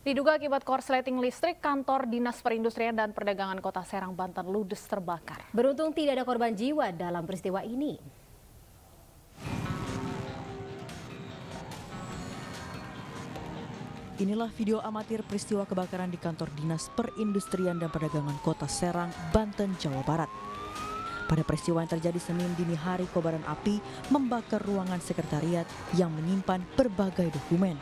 Diduga akibat korsleting listrik, kantor Dinas Perindustrian dan Perdagangan Kota Serang, Banten ludes terbakar. Beruntung tidak ada korban jiwa dalam peristiwa ini. Inilah video amatir peristiwa kebakaran di kantor Dinas Perindustrian dan Perdagangan Kota Serang, Banten, Jawa Barat. Pada peristiwa yang terjadi Senin dini hari, kobaran api membakar ruangan sekretariat yang menyimpan berbagai dokumen.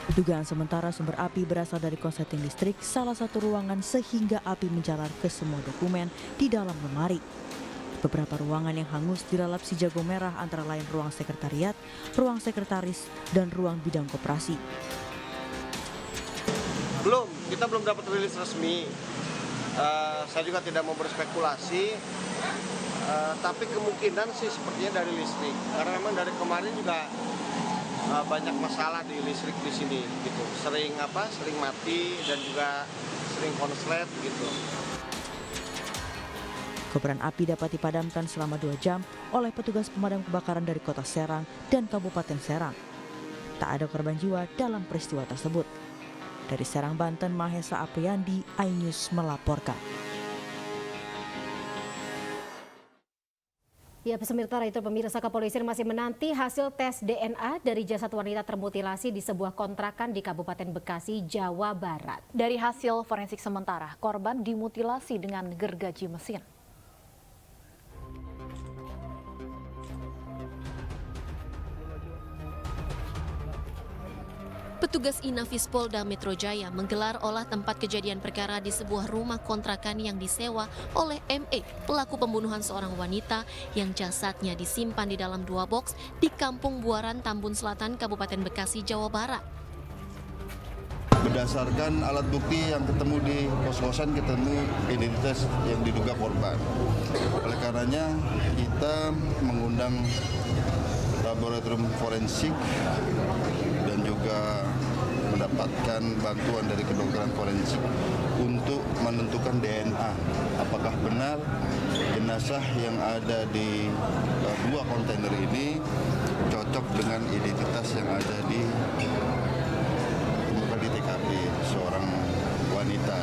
Dugaan sementara sumber api berasal dari korsleting listrik salah satu ruangan sehingga api menjalar ke semua dokumen di dalam lemari. Beberapa ruangan yang hangus dilalap si jago merah antara lain ruang sekretariat, ruang sekretaris, dan ruang bidang koperasi. Kita belum dapat rilis resmi. Saya juga tidak mau berspekulasi, tapi kemungkinan sih sepertinya dari listrik. Karena memang dari kemarin juga banyak masalah di listrik di sini, gitu. Sering mati dan juga sering konslet, gitu. Kobaran api dapat dipadamkan selama 2 jam oleh petugas pemadam kebakaran dari Kota Serang dan Kabupaten Serang. Tak ada korban jiwa dalam peristiwa tersebut. Dari Serang, Banten, Mahesa Apriyandi, iNews melaporkan. Ya, sementara itu pemirsa, kepolisian masih menanti hasil tes DNA dari jasad wanita termutilasi di sebuah kontrakan di Kabupaten Bekasi, Jawa Barat. Dari hasil forensik sementara, korban dimutilasi dengan gergaji mesin. Petugas Inafis Polda Metro Jaya menggelar olah tempat kejadian perkara di sebuah rumah kontrakan yang disewa oleh ME, pelaku pembunuhan seorang wanita yang jasadnya disimpan di dalam 2 box di Kampung Buaran, Tambun Selatan, Kabupaten Bekasi, Jawa Barat. Berdasarkan alat bukti yang ketemu di kos-kosan, ketemu identitas yang diduga korban. Oleh karenanya kita mengundang laboratorium forensik dan juga mendapatkan bantuan dari kedokteran forensik untuk menentukan DNA. Apakah benar jenazah yang ada di 2 kontainer ini cocok dengan identitas yang ada di TKP seorang wanita.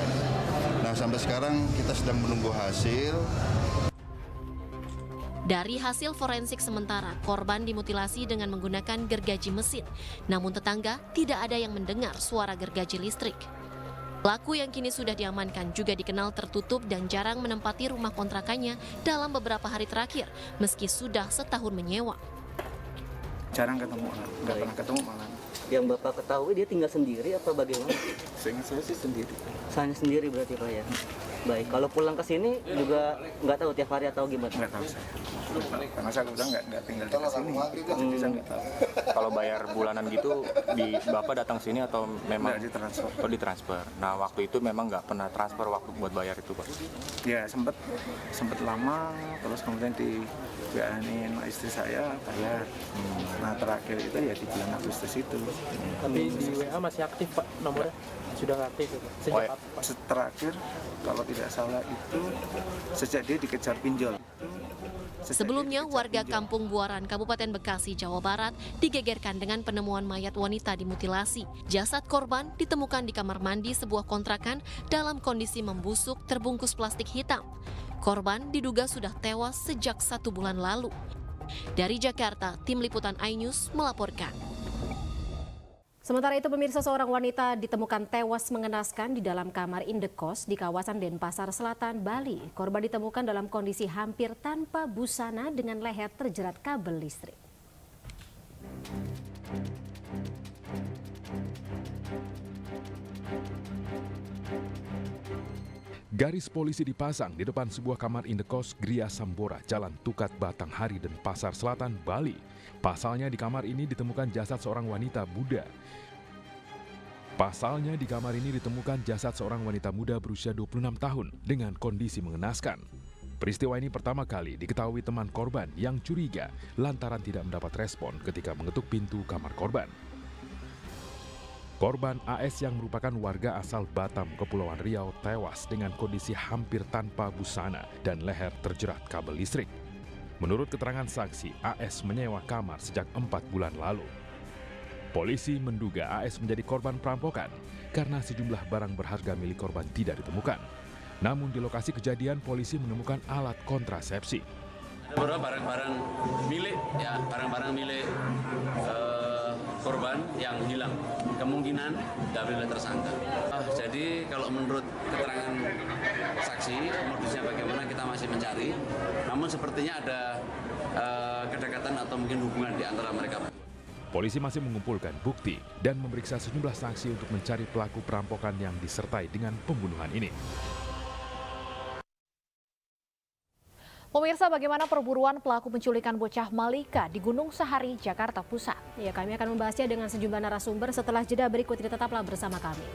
Nah, sampai sekarang kita sedang menunggu hasil. Dari hasil forensik sementara, korban dimutilasi dengan menggunakan gergaji mesin. Namun tetangga tidak ada yang mendengar suara gergaji listrik. Pelaku yang kini sudah diamankan juga dikenal tertutup dan jarang menempati rumah kontrakannya dalam beberapa hari terakhir, meski sudah setahun menyewa. Jarang ketemu, nggak pernah ketemu malah. Yang Bapak ketahui dia tinggal sendiri apa bagaimana? Seingat saya sih sendiri. Saya sendiri berarti Pak ya? Baik, kalau pulang ke sini juga nggak tahu tiap hari atau gimana? Nggak tahu saya. Karena saya udah nggak tinggal di sini, jadi saya nggak tahu. Kalau bayar bulanan gitu, Bapak datang sini atau memang ditransfer? Oh, ditransfer. Nah, waktu itu memang nggak pernah transfer waktu buat bayar itu, Pak? Ya, sempat lama, terus kemudian di WA-in istri saya bayar. Nah, terakhir itu ya di bulan Agustus itu. Tapi di WA masih aktif, Pak, nomornya? Sudah nggak aktif, Pak? Sejak apa, Pak? Terakhir, kalau tidak salah itu sejak dia dikejar pinjol. Sebelumnya, warga Kampung Buaran, Kabupaten Bekasi, Jawa Barat digegerkan dengan penemuan mayat wanita dimutilasi. Jasad korban ditemukan di kamar mandi sebuah kontrakan dalam kondisi membusuk terbungkus plastik hitam. Korban diduga sudah tewas sejak 1 bulan lalu. Dari Jakarta, Tim Liputan iNews melaporkan. Sementara itu pemirsa, seorang wanita ditemukan tewas mengenaskan di dalam kamar indekos di kawasan Denpasar Selatan, Bali. Korban ditemukan dalam kondisi hampir tanpa busana dengan leher terjerat kabel listrik. Garis polisi dipasang di depan sebuah kamar indekos Gria Sambora, Jalan Tukat Batanghari, Denpasar Selatan, Bali. Pasalnya di kamar ini ditemukan jasad seorang wanita muda. Pasalnya di kamar ini ditemukan jasad seorang wanita muda berusia 26 tahun dengan kondisi mengenaskan. Peristiwa ini pertama kali diketahui teman korban yang curiga lantaran tidak mendapat respon ketika mengetuk pintu kamar korban. Korban AS yang merupakan warga asal Batam, Kepulauan Riau tewas dengan kondisi hampir tanpa busana dan leher terjerat kabel listrik. Menurut keterangan saksi, AS menyewa kamar sejak 4 bulan lalu. Polisi menduga AS menjadi korban perampokan karena sejumlah barang berharga milik korban tidak ditemukan. Namun di lokasi kejadian polisi menemukan alat kontrasepsi. Ada beberapa barang-barang milik, ya barang-barang milik korban yang hilang. Kemungkinan dari tersangka. Jadi kalau menurut keterangan saksi, modusnya bagaimana kita masih mencari. Namun sepertinya ada kedekatan atau mungkin hubungan di antara mereka. Polisi masih mengumpulkan bukti dan memeriksa sejumlah saksi untuk mencari pelaku perampokan yang disertai dengan pembunuhan ini. Pemirsa, bagaimana perburuan pelaku penculikan bocah Malika di Gunung Sahari, Jakarta Pusat? Ya, kami akan membahasnya dengan sejumlah narasumber setelah jeda berikut ini. Tetaplah bersama kami.